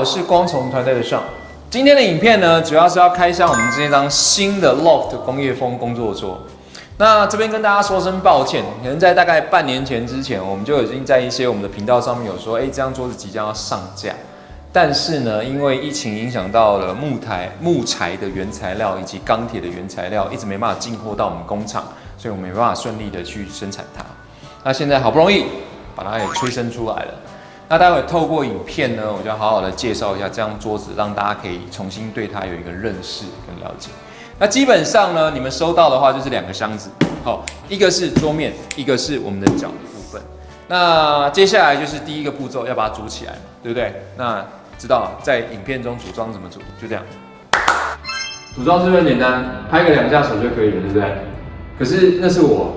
是光从团队的上。今天的影片呢，主要是要开箱我们这张新的 Loft 工业风工作桌。那这边跟大家说声抱歉，可能在大概半年前之前，我们就已经在一些我们的频道上面有说，这张桌子即将要上架。但是呢，因为疫情影响到了木材的原材料以及钢铁的原材料，一直没办法进货到我们工厂，所以我们没办法顺利的去生产它。那现在好不容易把它给催生出来了。那待会透过影片呢，我就要好好的介绍一下这张桌子，让大家可以重新对它有一个认识跟了解。那基本上呢，你们收到的话就是2个箱子，一个是桌面，一个是我们的脚的部分。那接下来就是第一个步骤，要把它组起来嘛，对不对？那知道在影片中组装怎么组，就这样。组装是不是很简单？拍个2下手就可以了，对不对？可是那是我，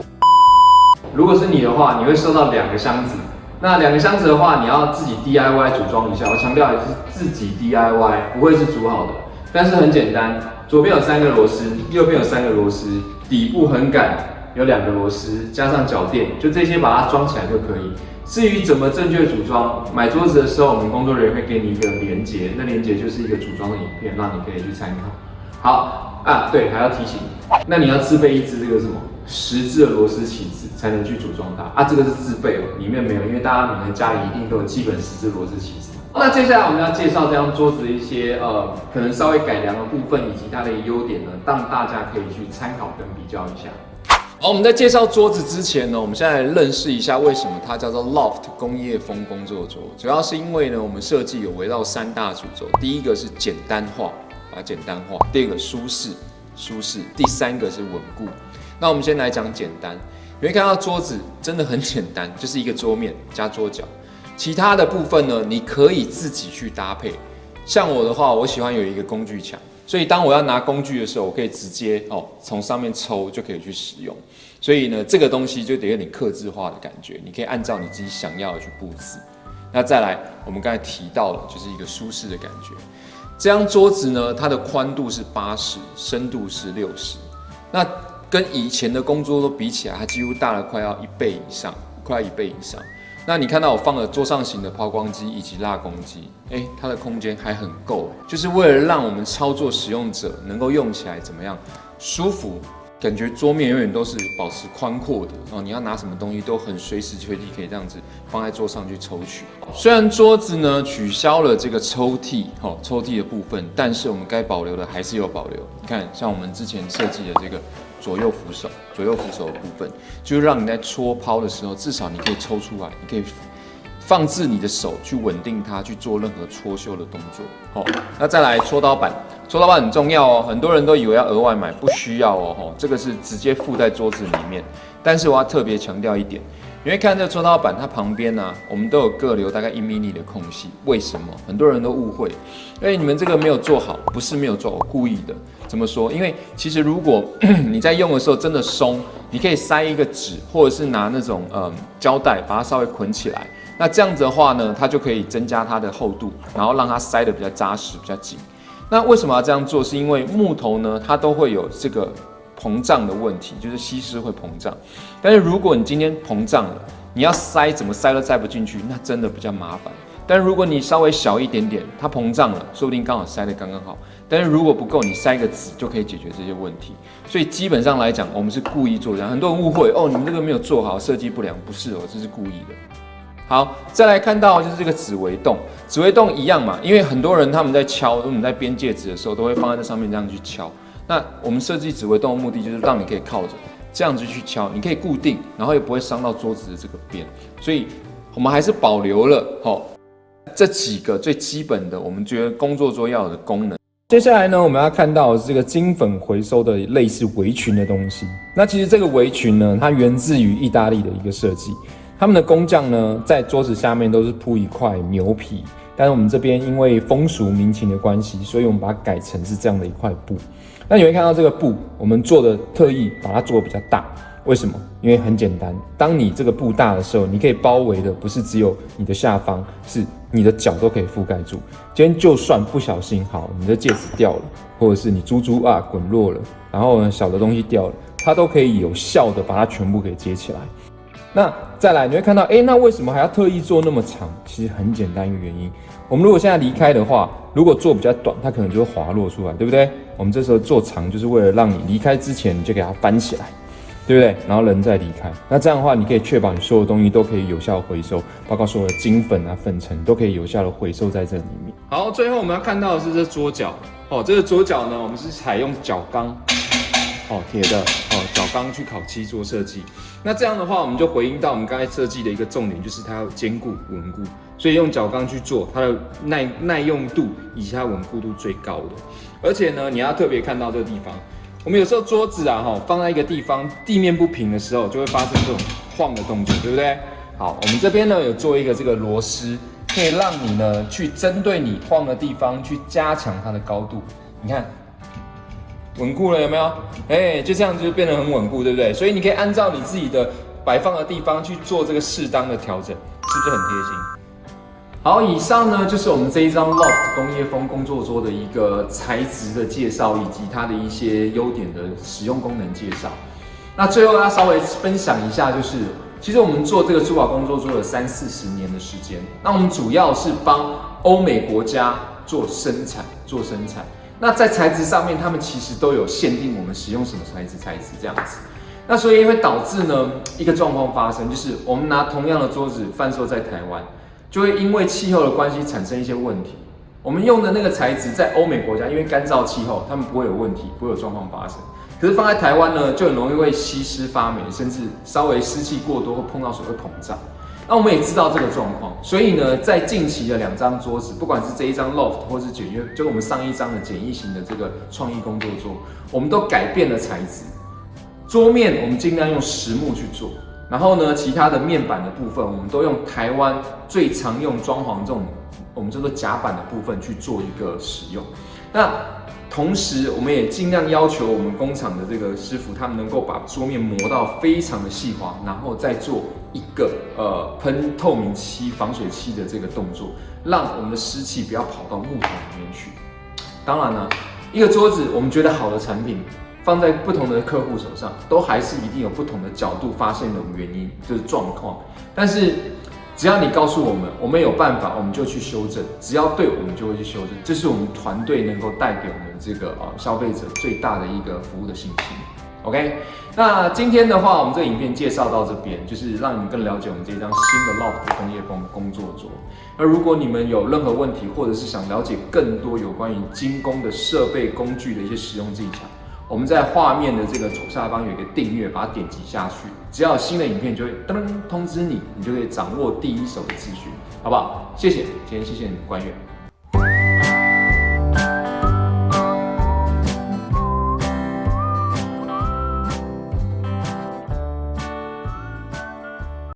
如果是你的话，你会收到2个箱子。那2个箱子的话，你要自己 DIY 组装一下。我强调也是自己 DIY， 不会是组好的。但是很简单，左边有3个螺丝，右边有3个螺丝，底部横杆有2个螺丝，加上脚垫，就这些把它装起来就可以。至于怎么正确组装，买桌子的时候，我们工作人员会给你一个连结，那连结就是一个组装的影片，让你可以去参考。好啊，对，还要提醒你，那你要自备一支这个什么10字的螺丝起子，才能去组装它啊。这个是自备哦，里面没有，因为大家每个家里一定都有基本10字螺丝起子。那接下来我们要介绍这张桌子的一些可能稍微改良的部分，以及它的优点呢，让大家可以去参考跟比较一下。好，我们在介绍桌子之前呢，我们现在来认识一下为什么它叫做 Loft 工业风工作桌。主要是因为呢，我们设计有围绕3大主轴，第一个是简单化，把它简单化；第二个舒适，第3个是稳固。那我们先来讲简单，你会看到桌子真的很简单，就是一个桌面加桌脚，其他的部分呢，你可以自己去搭配。像我的话，我喜欢有一个工具墙。所以当我要拿工具的时候，我可以直接从上面抽就可以去使用。所以呢，这个东西就得有点客制化的感觉，你可以按照你自己想要的去布置。那再来，我们刚才提到了，就是一个舒适的感觉。这张桌子呢，它的宽度是80，深度是60。那跟以前的工作都比起来，它几乎大了快要1倍以上，快要1倍以上。那你看到我放了桌上型的抛光机以及蜡工机，它的空间还很够，就是为了让我们操作使用者能够用起来怎么样舒服，感觉桌面永远都是保持宽阔的你要拿什么东西都很随时随地可以这样子放在桌上去抽取。虽然桌子呢取消了这个抽屉的部分，但是我们该保留的还是有保留。你看，像我们之前设计的这个左右扶手的部分，就是让你在搓抛的时候，至少你可以抽出来，你可以放置你的手去稳定它，去做任何搓绣的动作。那再来搓刀板，搓刀板很重要哦，很多人都以为要额外买，不需要哦。这个是直接附在桌子里面。但是我要特别强调一点，你会看这个搓刀板，它旁边呢，我们都有各留大概1mm的空隙。为什么？很多人都误会，因为你们这个没有做好，不是没有做好，我故意的。怎么说？因为其实如果你在用的时候真的松，你可以塞一个纸，或者是拿那种胶带把它稍微捆起来。那这样子的话呢，它就可以增加它的厚度，然后让它塞得比较扎实、比较紧。那为什么要这样做？是因为木头呢，它都会有这个膨胀的问题，就是吸湿会膨胀。但是如果你今天膨胀了，你要塞怎么塞都塞不进去，那真的比较麻烦。但如果你稍微小一点点，它膨胀了，说不定刚好塞得刚刚好。但是如果不够，你塞个纸就可以解决这些问题。所以基本上来讲，我们是故意做这样。很多人误会你们这个没有做好，设计不良，不是这是故意的。好，再来看到就是这个指围洞，指围洞一样嘛，因为很多人他们在敲，我们在编戒指的时候都会放在这上面这样去敲。那我们设计指围洞的目的就是让你可以靠着这样子去敲，你可以固定，然后也不会伤到桌子的这个边。所以我们还是保留了这几个最基本的，我们觉得工作桌要有的功能。接下来呢，我们要看到这个金粉回收的类似围裙的东西。那其实这个围裙呢，它源自于意大利的一个设计。他们的工匠呢，在桌子下面都是铺一块牛皮，但是我们这边因为风俗民情的关系，所以我们把它改成是这样的一块布。那你会看到这个布，我们做的特意把它做得比较大。为什么？因为很简单，当你这个布大的时候，你可以包围的不是只有你的下方，是你的脚都可以覆盖住。今天就算不小心你的戒指掉了，或者是你珠珠滚落了，然后呢小的东西掉了，它都可以有效的把它全部给接起来。那再来你会看到，那为什么还要特意做那么长？其实很简单一个原因，我们如果现在离开的话，如果做比较短，它可能就会滑落出来，对不对？我们这时候做长，就是为了让你离开之前，你就给它翻起来，对不对？然后人再离开，那这样的话，你可以确保你所有东西都可以有效回收，包括所有的金粉啊、粉尘都可以有效的回收在这里面。好，最后我们要看到的是这桌角哦，这个桌角呢，我们是采用角钢。铁的角钢去烤漆做设计，那这样的话，我们就回应到我们刚才设计的一个重点，就是它要坚固稳固，所以用角钢去做，它的耐用度以及它稳固度最高的。而且呢，你要特别看到这个地方，我们有时候桌子放在一个地方地面不平的时候，就会发生这种晃的动作，对不对？好，我们这边呢有做一个这个螺丝，可以让你呢去针对你晃的地方去加强它的高度，你看。稳固了有没有？就这样子就变得很稳固，对不对？所以你可以按照你自己的摆放的地方去做这个适当的调整，是不是很贴心？好，以上呢就是我们这一张 Loft 工业风工作桌的一个材质的介绍，以及它的一些优点的使用功能介绍。那最后要稍微分享一下，就是其实我们做这个珠宝工作桌有30-40年的时间，那我们主要是帮欧美国家做生产。那在材质上面，他们其实都有限定我们使用什么材质这样子。那所以会导致呢一个状况发生，就是我们拿同样的桌子贩售在台湾，就会因为气候的关系产生一些问题。我们用的那个材质在欧美国家，因为干燥气候，他们不会有问题，不会有状况发生。可是放在台湾呢，就很容易会吸湿发霉，甚至稍微湿气过多或碰到水会膨胀。那我们也知道这个状况，所以呢，在近期的2张桌子，不管是这一张 Loft 或是简约，就是我们上一张的简易型的这个创意工作桌，我们都改变了材质。桌面我们尽量用实木去做，然后呢，其他的面板的部分，我们都用台湾最常用装潢这种我们叫做甲板的部分去做一个使用。那同时，我们也尽量要求我们工厂的这个师傅，他们能够把桌面磨到非常的细滑，然后再做一个喷透明漆、防水漆的这个动作，让我们的湿气不要跑到木头里面去。当然呢，一个桌子我们觉得好的产品，放在不同的客户手上，都还是一定有不同的角度发现的原因，就是状况。但是只要你告诉我们，我们有办法，我们就去修正。只要对，我们就会去修正。这是我们团队能够带给我们这个消费者最大的一个服务的信心。OK， 那今天的话，我们这个影片介绍到这边，就是让你们更了解我们这张新的 Loft 工业风工作桌。而如果你们有任何问题，或者是想了解更多有关于精工的设备工具的一些使用技巧，我们在画面的这个左下方有一个订阅，把它点击下去，只要有新的影片就会噔通知你，你就可以掌握第一手的资讯，好不好？谢谢，今天谢谢你们观阅。